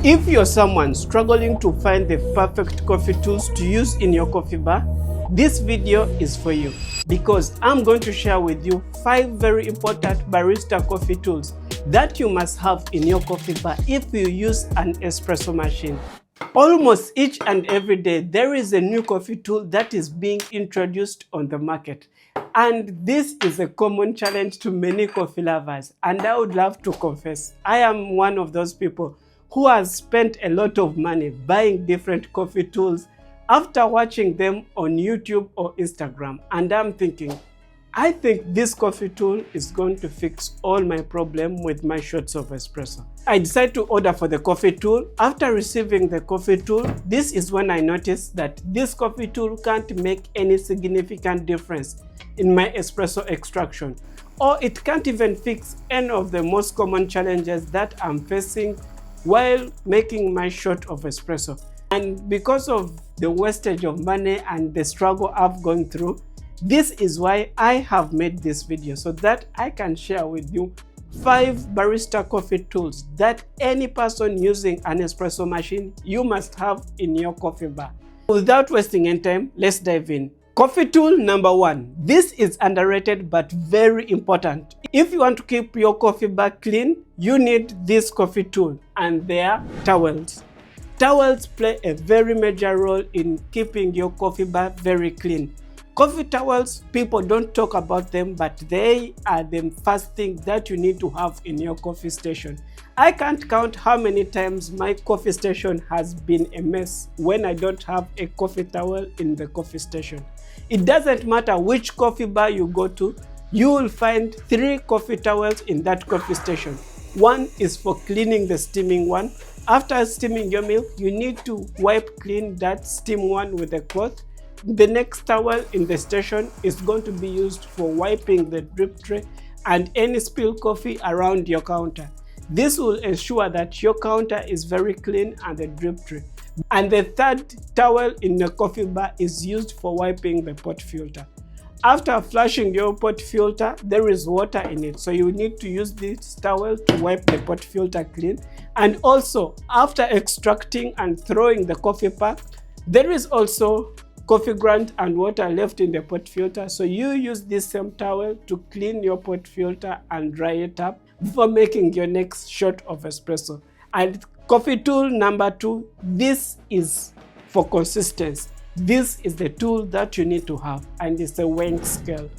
If you're someone struggling to find the perfect coffee tools to use in your coffee bar, this video is for you because I'm going to share with you 5 very important barista coffee tools that you must have in your coffee bar if you use an espresso machine. Almost each and every day, there is a new coffee tool that is being introduced on the market. And this is a common challenge to many coffee lovers. And I would love to confess, I am one of those people who has spent a lot of money buying different coffee tools after watching them on YouTube or Instagram. And I'm thinking, I think this coffee tool is going to fix all my problem with my shots of espresso. I decided to order for the coffee tool. After receiving the coffee tool, this is when I noticed that this coffee tool can't make any significant difference in my espresso extraction, or it can't even fix any of the most common challenges that I'm facing while making my shot of espresso. And because of the wastage of money and the struggle I've gone through, this is why I have made this video, so that I can share with you 5 barista coffee tools that any person using an espresso machine you must have in your coffee bar. Without wasting any time, let's dive in. Coffee tool number 1. This is underrated but very important. If you want to keep your coffee bar clean, you need this coffee tool, and they are towels. Towels play a very major role in keeping your coffee bar very clean. Coffee towels, people don't talk about them, but they are the first thing that you need to have in your coffee station. I can't count how many times my coffee station has been a mess when I don't have a coffee towel in the coffee station. It doesn't matter which coffee bar you go to, you will find 3 coffee towels in that coffee station. One is for cleaning the steaming one. After steaming your milk, you need to wipe clean that steam one with a cloth. The next towel in the station is going to be used for wiping the drip tray and any spilled coffee around your counter. This will ensure that your counter is very clean and the drip tray. And the third towel in the coffee bar is used for wiping the pot filter. After flushing your pot filter, there is water in it, so you need to use this towel to wipe the pot filter clean. And also, after extracting and throwing the coffee pack, there is also coffee ground and water left in the pot filter, so you use this same towel to clean your pot filter and dry it up before making your next shot of espresso. And coffee tool number 2, this is for consistency. This is the tool that you need to have, and it's a weighing scale.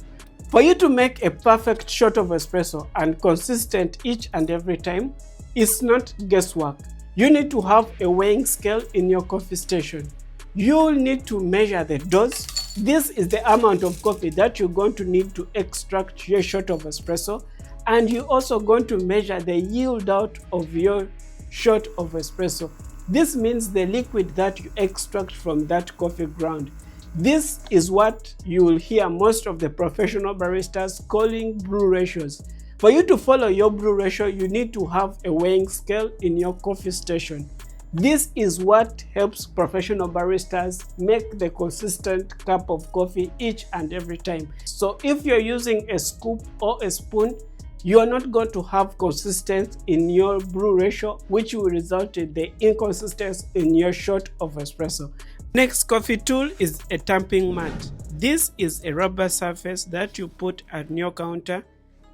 For you to make a perfect shot of espresso and consistent each and every time, it's not guesswork. You need to have a weighing scale in your coffee station. You'll need to measure the dose. This is the amount of coffee that you're going to need to extract your shot of espresso, and you're also going to measure the yield out of your shot of espresso. This means the liquid that you extract from that coffee ground. This is what you will hear most of the professional baristas calling brew ratios. For you to follow your brew ratio, you need to have a weighing scale in your coffee station. This is what helps professional baristas make the consistent cup of coffee each and every time. So if you're using a scoop or a spoon, you are not going to have consistency in your brew ratio, which will result in the inconsistency in your shot of espresso. Next coffee tool is a tamping mat. This is a rubber surface that you put on your counter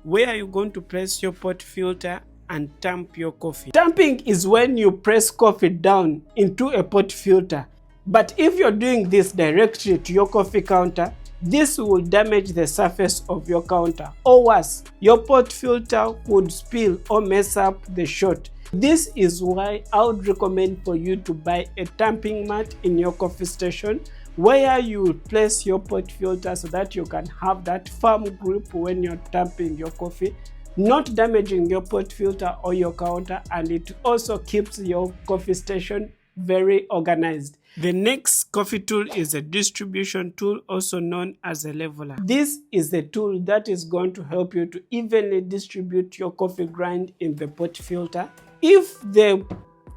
where you're going to place your pot filter and tamp your coffee. Tamping is when you press coffee down into a pot filter. But if you're doing this directly to your coffee counter, this will damage the surface of your counter, or worse, your pot filter would spill or mess up the shot. This is why I would recommend for you to buy a tamping mat in your coffee station, where you will place your pot filter so that you can have that firm grip when you're tamping your coffee, not damaging your pot filter or your counter, and it also keeps your coffee station very organized. The next coffee tool is a distribution tool, also known as a leveler. This is the tool that is going to help you to evenly distribute your coffee grind in the pot filter. If the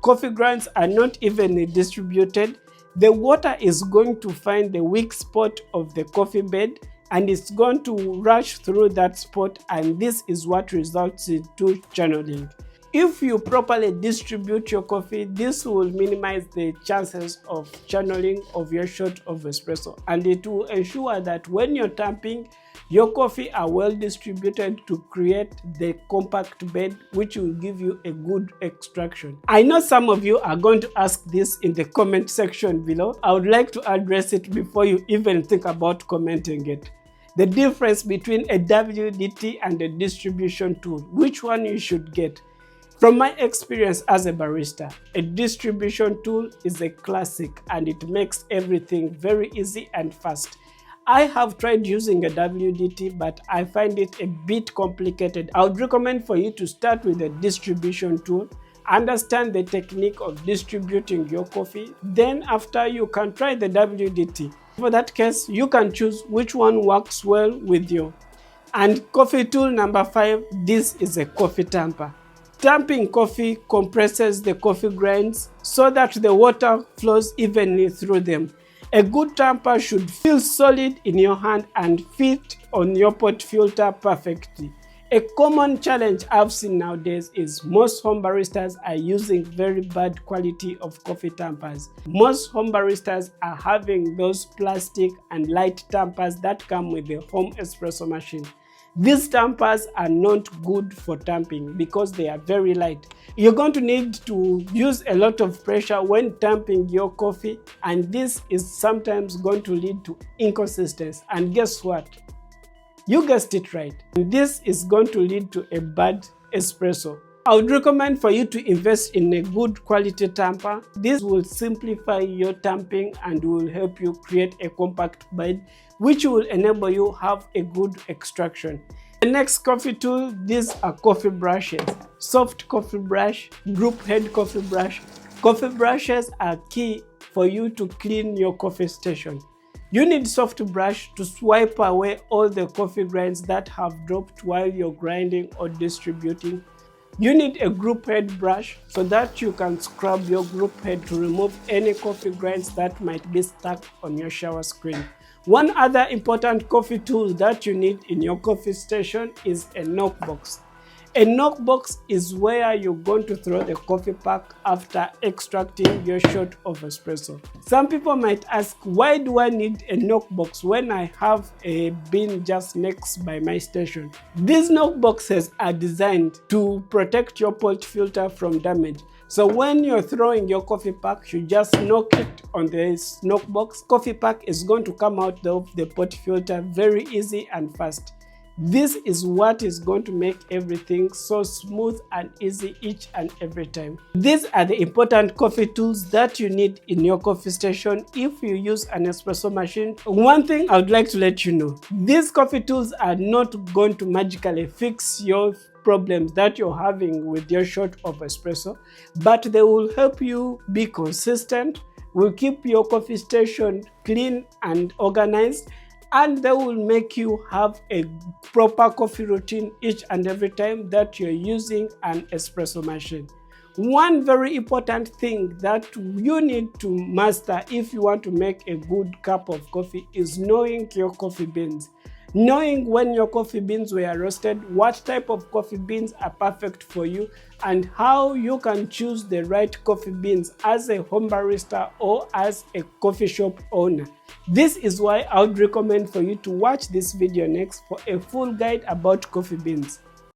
coffee grinds are not evenly distributed, the water is going to find the weak spot of the coffee bed and it's going to rush through that spot, and this is what results into channeling. If you properly distribute your coffee, this will minimize the chances of channeling of your shot of espresso, and it will ensure that when you're tamping, your coffee are well distributed to create the compact bed, which will give you a good extraction. I know some of you are going to ask this in the comment section below. I would like to address it before you even think about commenting it. The difference between a WDT and a distribution tool, which one you should get. From my experience as a barista, a distribution tool is a classic and it makes everything very easy and fast. I have tried using a WDT, but I find it a bit complicated. I would recommend for you to start with a distribution tool, understand the technique of distributing your coffee, then after you can try the WDT. For that case, you can choose which one works well with you. And coffee tool number 5, this is a coffee tamper. Tamping coffee compresses the coffee grains so that the water flows evenly through them. A good tamper should feel solid in your hand and fit on your pot filter perfectly. A common challenge I've seen nowadays is most home baristas are using very bad quality of coffee tampers. Most home baristas are having those plastic and light tampers that come with the home espresso machine. These tampers are not good for tamping because they are very light. You're going to need to use a lot of pressure when tamping your coffee, and this is sometimes going to lead to inconsistency. And guess what? You guessed it right. This is going to lead to a bad espresso. I would recommend for you to invest in a good quality tamper. This will simplify your tamping and will help you create a compact bed, which will enable you have a good extraction. The next coffee tool, these are coffee brushes. Soft coffee brush, group head coffee brush. Coffee brushes are key for you to clean your coffee station. You need soft brush to swipe away all the coffee grains that have dropped while you're grinding or distributing. You need a group head brush so that you can scrub your group head to remove any coffee grains that might be stuck on your shower screen. One other important coffee tool that you need in your coffee station is a knockbox. A knockbox is where you're going to throw the coffee pack after extracting your shot of espresso. Some people might ask, why do I need a knockbox when I have a bin just next by my station? These knockboxes are designed to protect your pot filter from damage. So when you're throwing your coffee pack, you just knock it on this knockbox. Coffee pack is going to come out of the pot filter very easy and fast. This is what is going to make everything so smooth and easy each and every time. These are the important coffee tools that you need in your coffee station if you use an espresso machine. One thing I would like to let you know, these coffee tools are not going to magically fix your problems that you're having with your shot of espresso, but they will help you be consistent, will keep your coffee station clean and organized, and they will make you have a proper coffee routine each and every time that you're using an espresso machine. One very important thing that you need to master if you want to make a good cup of coffee is knowing your coffee beans. Knowing when your coffee beans were roasted, what type of coffee beans are perfect for you, and how you can choose the right coffee beans as a home barista or as a coffee shop owner. This is why I would recommend for you to watch this video next for a full guide about coffee beans.